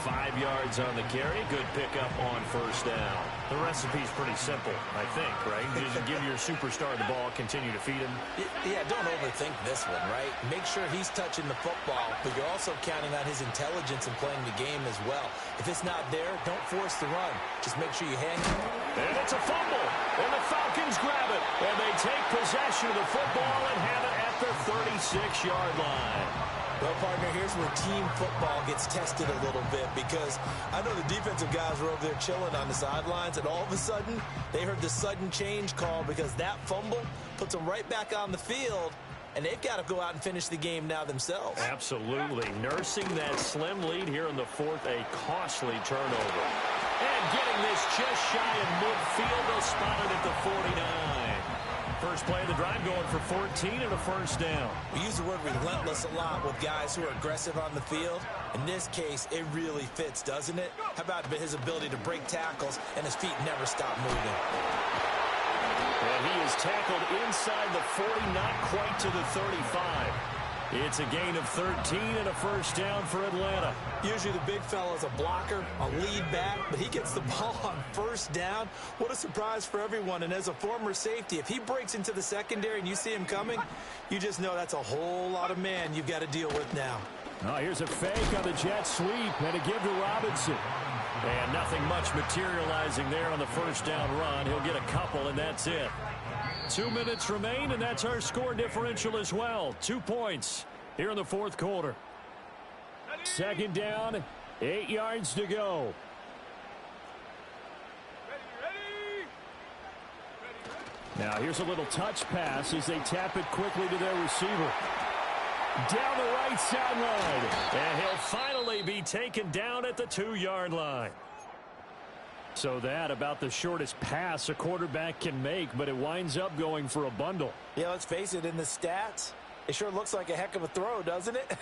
S1: 5 yards on the carry. Good pickup on first down. The recipe's pretty simple, I think, right? You just give your superstar the ball, continue to feed him.
S4: Yeah, don't overthink this one, right? Make sure he's touching the football, but you're also counting on his intelligence in playing the game as well. If it's not there, don't force the run. Just make sure you hang it.
S1: And it's a fumble, and the Falcons grab it, and they take possession of the football and have it at the 36-yard line.
S4: Well, partner, here's where team football gets tested a little bit, because I know the defensive guys were over there chilling on the sidelines, and all of a sudden, they heard the sudden change call because that fumble puts them right back on the field, and they've got to go out and finish the game now themselves.
S1: Absolutely. Nursing that slim lead here in the 4th, a costly turnover. And getting this just shy of midfield, they'll spot it at the 49. First play of the drive going for 14 and a first down.
S4: We use the word relentless a lot with guys who are aggressive on the field. In this case, it really fits, doesn't it? How about his ability to break tackles and his feet never stop moving?
S1: And he is tackled inside the 40, not quite to the 35. It's a gain of 13 and a first down for Atlanta.
S4: Usually the big fella's a blocker, a lead back, but he gets the ball on first down. What a surprise for everyone. And as a former safety, if he breaks into the secondary and you see him coming, you just know that's a whole lot of man you've got to deal with now.
S1: Oh, here's a fake on the jet sweep and a give to Robinson. And nothing much materializing there on the first down run. He'll get a couple, and that's it. 2 minutes remain, and that's our score differential as well. 2 points here in the 4th quarter. Second down, 8 yards to go. Now here's a little touch pass as they tap it quickly to their receiver. Down the right sideline, and he'll finally be taken down at the 2-yard line. So that about the shortest pass a quarterback can make, but it winds up going for a bundle.
S4: Yeah, let's face it, in the stats, it sure looks like a heck of a throw, doesn't it?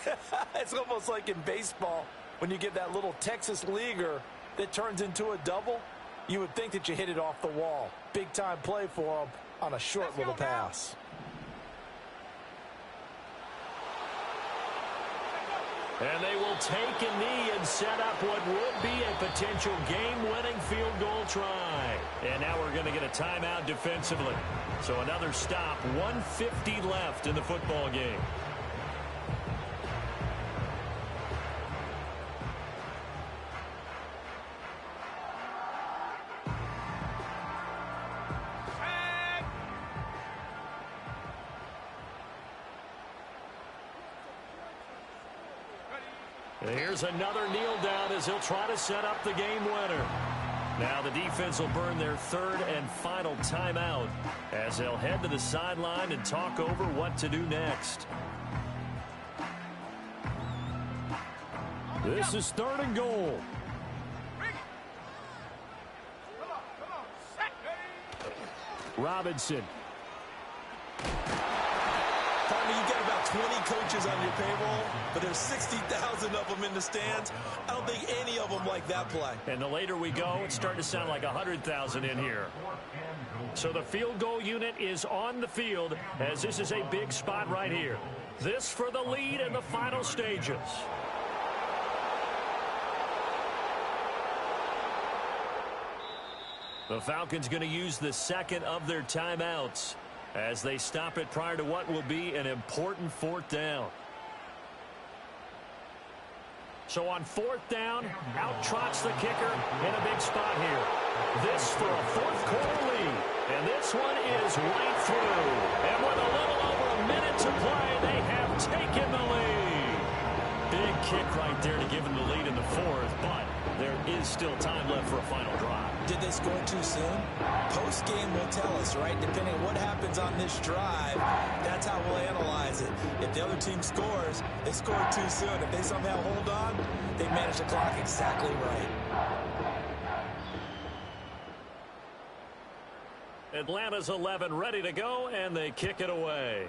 S4: It's almost like in baseball when you get that little Texas leaguer that turns into a double. You would think that you hit it off the wall. Big-time play for him on a short little pass.
S1: And they will take a knee and set up what would be a potential game-winning field goal try. And now we're going to get a timeout defensively. So another stop, 1:50 left in the football game.
S7: Here's another kneel down as he'll try to set up the game winner. Now the defense will burn their third and final timeout as they'll head to the sideline and talk over what to do next. This is 3rd and goal. Robinson.
S3: Partner, you've got about 20 coaches on your payroll, but there's 60,000 of them in the stands. I don't think any of them like that play.
S7: And the later we go, it's starting to sound like 100,000 in here. So the field goal unit is on the field as this is a big spot right here. This for the lead in the final stages. The Falcons going to use the second of their timeouts as they stop it prior to what will be an important 4th down. So on 4th down, out trots the kicker in a big spot here. This for a 4th quarter lead. And this one is right through. And with a little over a minute to play, they have taken the lead. Big kick right there to give them the lead in the 4th, but there is still time left for a final drive.
S4: Did they score too soon? Post-game will tell us, right? Depending on what happens on this drive, that's how we'll analyze it. If the other team scores, they scored too soon. If they somehow hold on, they manage the clock exactly right.
S7: Atlanta's 11 ready to go, and they kick it away.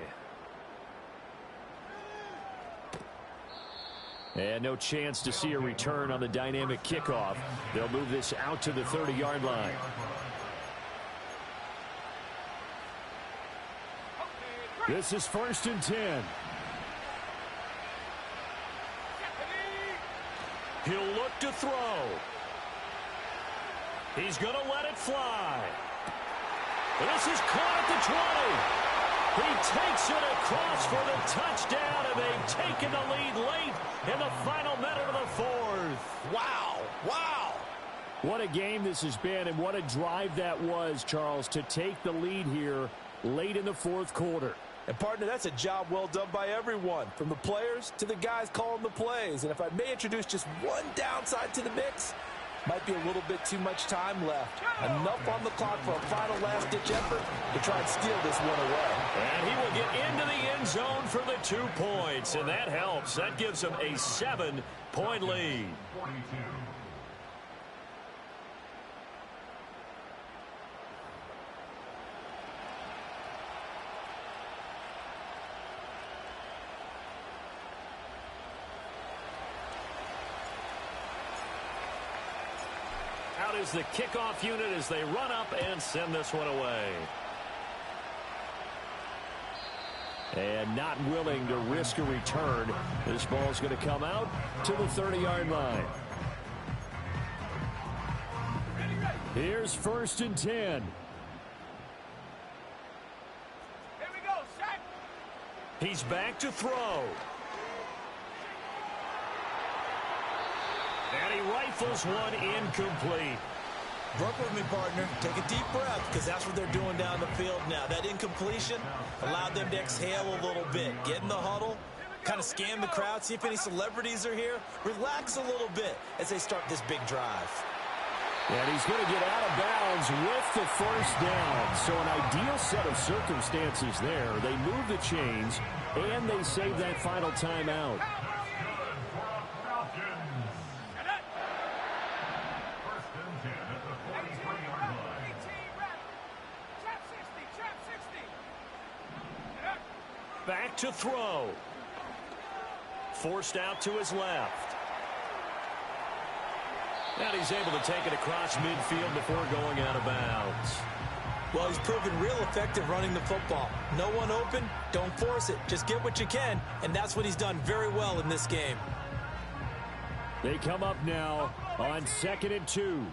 S7: And no chance to see a return on the dynamic kickoff. They'll move this out to the 30-yard line. This is 1st and 10. He'll look to throw. He's going to let it fly. This is caught at the 20. He takes it across for the touchdown, and they've taken the lead late in the final minute of the 4th.
S3: Wow. Wow.
S7: What a game this has been, and what a drive that was, Charles, to take the lead here late in the 4th quarter.
S4: And, partner, that's a job well done by everyone, from the players to the guys calling the plays. And if I may introduce just one downside to the mix, might be a little bit too much time left. Enough on the clock for a final last-ditch effort to try and steal this one away.
S7: And he will get into the end zone for the 2 points, and that helps. That gives him a 7-point lead.
S5: 42.
S7: Out is the kickoff unit as they run up and send this one away. And not willing to risk a return. This ball's going to come out to the 30-yard line. Here's 1st and 10.
S6: Here we go, Shaq.
S7: He's back to throw. And he rifles one incomplete.
S4: Work with me, partner. Take a deep breath, because that's what they're doing down the field now. That incompletion allowed them to exhale a little bit. Get in the huddle, kind of scan the crowd, see if any celebrities are here. Relax a little bit as they start this big drive.
S7: And he's going to get out of bounds with the 1st down. So an ideal set of circumstances there. They move the chains, and they save that final timeout. Back to throw. Forced out to his left. And he's able to take it across midfield before going out of bounds.
S4: Well, he's proven real effective running the football. No one open, don't force it. Just get what you can, and that's what he's done very well in this game.
S7: They come up now on 2nd and 2.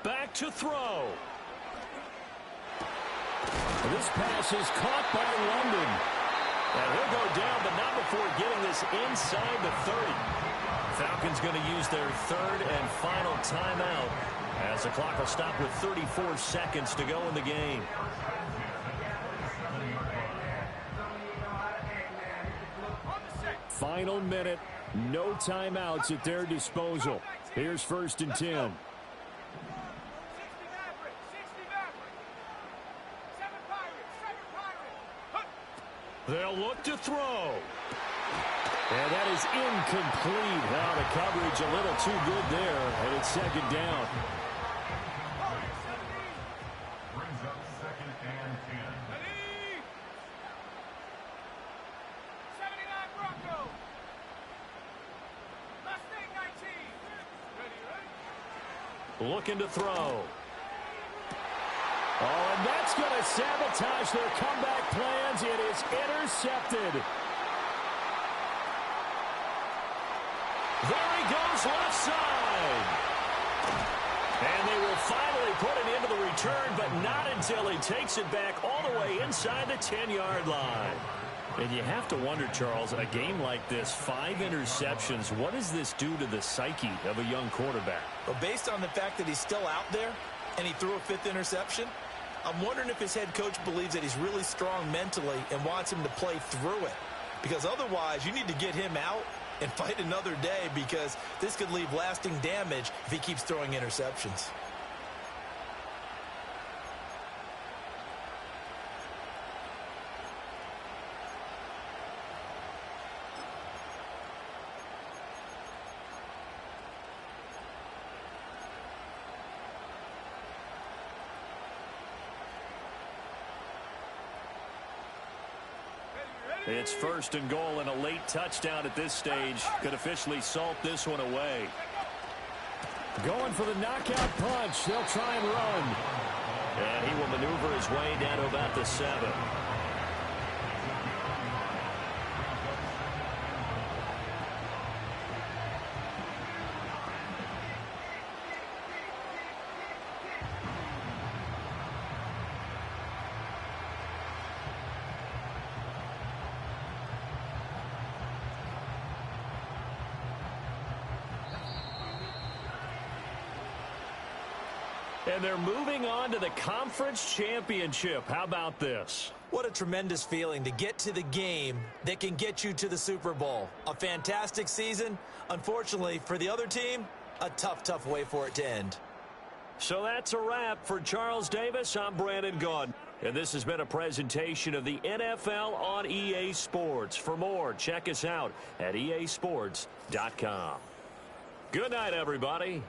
S7: Back to throw. This pass is caught by London. And he'll go down, but not before getting this inside the 30. Falcons going to use their 3rd and final timeout As the clock will stop with 34 seconds to go in the game. Final minute. No timeouts at their disposal. Here's 1st and 10. They'll look to throw. And that is incomplete. Now the coverage a little too good there, and it's 2nd down.
S5: Brings up 2nd and 10.
S6: 79 Broncos. Mustang 19. Ready?
S7: Looking to throw. Oh, and that's going to sabotage their comeback plans. It is intercepted. There he goes, left side. And they will finally put it into the return, but not until he takes it back all the way inside the 10-yard line. And you have to wonder, Charles, a game like this, 5 interceptions, what does this do to the psyche of a young quarterback?
S3: Well, based on the fact that he's still out there and he threw a 5th interception, I'm wondering if his head coach believes that he's really strong mentally and wants him to play through it. Because otherwise, you need to get him out and fight another day, because this could leave lasting damage if he keeps throwing interceptions.
S7: It's 1st and goal, and a late touchdown at this stage could officially salt this one away. Going for the knockout punch. They'll try and run. And he will maneuver his way down to about the 7. And they're moving on to the conference championship. How about this?
S3: What a tremendous feeling to get to the game that can get you to the Super Bowl. A fantastic season. Unfortunately, for the other team, a tough way for it to end.
S7: So that's a wrap for Charles Davis. I'm Brandon Gaudin. And this has been a presentation of the NFL on EA Sports. For more, check us out at easports.com. Good night, everybody.